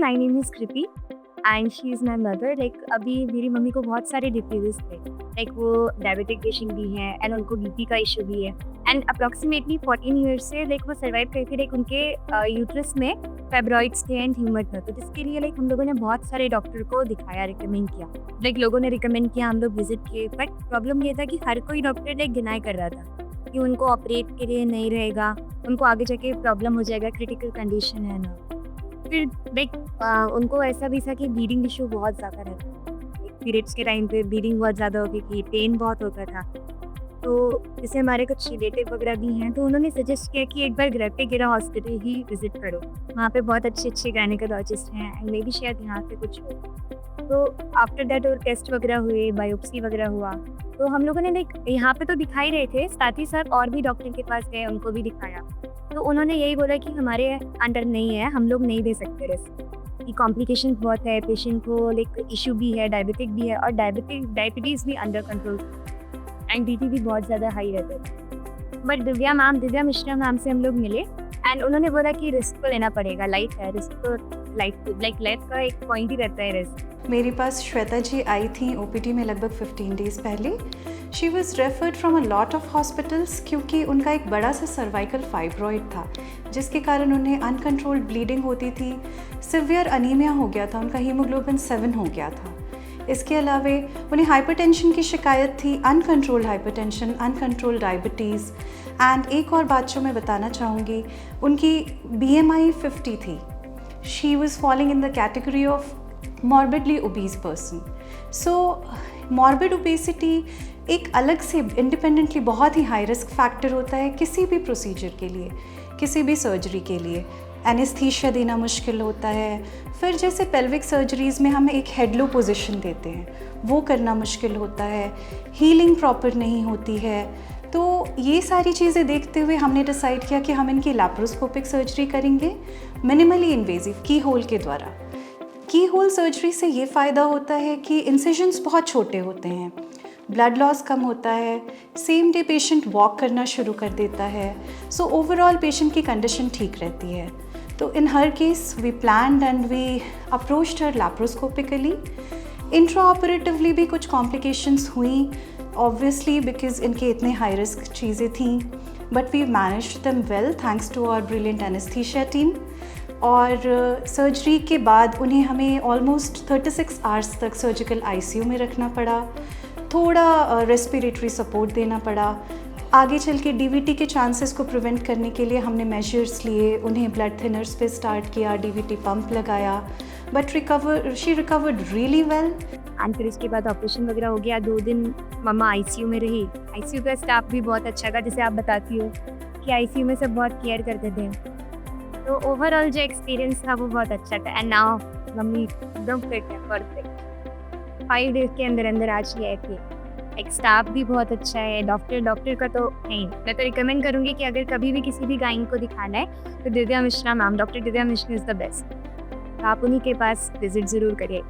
My name is Kriti and she is my mother. Like अभी मेरी mummy को बहुत सारे डिसीज़ेज़ थे। लाइक वो डायबिटिक पेशेंट भी हैं एंड उनको बीपी का इश्यू भी है एंड अप्रॉक्सिमेटली 14 ईयर्स से लाइक वो सर्वाइव करती थी। लाइक उनके यूट्रस में फाइब्रॉइड्स थे एंड ह्यूमर था। तो जिसके लिए लाइक हम लोगों ने बहुत सारे डॉक्टर को दिखाया, रिकमेंड किया। लाइक लोगों ने रिकमेंड किया, हम लोग विज़िट किए, बट प्रॉब्लम ये था कि हर कोई डॉक्टर लाइक डिनाई कर रहा था कि उनको ऑपरेट के लिए नहीं रहेगा, उनको आगे जाके प्रॉब्लम हो जाएगा, क्रिटिकल कंडीशन है ना। फिर लाइक उनको ऐसा भी था कि ब्लीडिंग इशू बहुत ज़्यादा रहता है। लाइक पीरियड्स के टाइम पे ब्लीडिंग बहुत ज़्यादा होती थी, पेन बहुत होता था। तो जैसे हमारे कुछ रिलेटिव वगैरह भी हैं, तो उन्होंने सजेस्ट किया कि एक बार ग्रेपेगिरा हॉस्पिटल ही विज़िट करो। वहाँ पे बहुत अच्छे-अच्छे गायनेकोलॉजिस्ट हैं एंड मे बी शायद यहाँ पे कुछ हो। तो आफ्टर दैट और टेस्ट वगैरह हुए, बायोप्सी वगैरह हुआ। तो हम लोगों ने लाइक यहाँ पे तो दिखा ही रहे थे, साथ ही साथ और भी डॉक्टर के पास गए, उनको भी दिखाया। तो उन्होंने यही बोला कि हमारे अंडर नहीं है, हम लोग नहीं दे सकते रिस्क, कि कॉम्प्लिकेशंस बहुत है, पेशेंट को लाइक इश्यू भी है, डायबिटिक भी है और डायबिटीज़ भी अंडर कंट्रोल एंड बीपी भी बहुत ज़्यादा हाई रहता है। बट दिव्या मिश्रा मैम से हम लोग मिले एंड उन्होंने बोला कि रिस्क तो लेना पड़ेगा, लाइफ है, रिस्क तो लाइफ का एक पॉइंट ही रहता है रिस्क। मेरे पास श्वेता जी आई थी ओपीडी में लगभग 15 डेज़ पहले। She was referred from a lot of hospitals क्योंकि उनका एक बड़ा सा सर्वाइकल फाइब्रॉइड था जिसके कारण उन्हें अनकंट्रोल्ड ब्लीडिंग होती थी, सिवियर अनीमिया हो गया था, उनका हीमोग्लोबिन 7 हो गया था। इसके अलावा उन्हें हाइपरटेंशन की शिकायत थी, uncontrolled hypertension, uncontrolled diabetes and एक और बात जो मैं बताना चाहूँगी, उनकी BMI 50 थी। She was following in the category of morbidly obese person. So morbid obesity एक अलग से इंडिपेंडेंटली बहुत ही हाई रिस्क फैक्टर होता है किसी भी प्रोसीजर के लिए, किसी भी सर्जरी के लिए। एनेस्थीसिया देना मुश्किल होता है, फिर जैसे पेल्विक सर्जरीज़ में हम एक हेड लो पोजीशन देते हैं, वो करना मुश्किल होता है, हीलिंग प्रॉपर नहीं होती है। तो ये सारी चीज़ें देखते हुए हमने डिसाइड किया कि हम इनकी लैप्रोस्कोपिक सर्जरी करेंगे मिनिमली इन्वेजिव की होल के द्वारा। की होल सर्जरी से ये फ़ायदा होता है कि इंसिजन्स बहुत छोटे होते हैं, ब्लड लॉस कम होता है, सेम डे पेशेंट वॉक करना शुरू कर देता है। सो ओवरऑल पेशेंट की कंडीशन ठीक रहती है। तो in her case we planned and we approached her laparoscopically. Intraoperatively भी कुछ कॉम्प्लिकेशंस हुई ऑब्वियसली बिकॉज इनके इतने हाई रिस्क चीज़ें थीं, but we managed them well thanks to our brilliant anaesthesia team. और सर्जरी के बाद उन्हें हमें ऑलमोस्ट 36 आवर्स तक सर्जिकल ICU में रखना पड़ा, थोड़ा रेस्पिरेटरी सपोर्ट देना पड़ा। आगे चल के DVT के चांसेस को प्रिवेंट करने के लिए हमने मेजर्स लिए, उन्हें ब्लड थिनर्स पे स्टार्ट किया, DVT पंप लगाया, but she recovered really well. And फिर इसके बाद ऑपरेशन वगैरह हो गया। 2 दिन मम्मा ICU में रही। ICU का स्टाफ भी बहुत अच्छा था, जैसे आप बताती हो कि ICU में सब बहुत केयर करते थे। तो ओवरऑल जो एक्सपीरियंस था वो बहुत अच्छा था एंड नाउ मम्मी एकदम फिट है, परफेक्ट। 5 डेज के अंदर अंदर आज ये है कि एक स्टाफ भी बहुत अच्छा है। डॉक्टर का तो नहीं, मैं तो रिकमेंड करूँगी कि अगर कभी भी किसी भी गाइन को दिखाना है तो Divya Mishra ma'am, doctor Divya Mishra is the best. आप उन्हीं के पास विजिट ज़रूर करिए।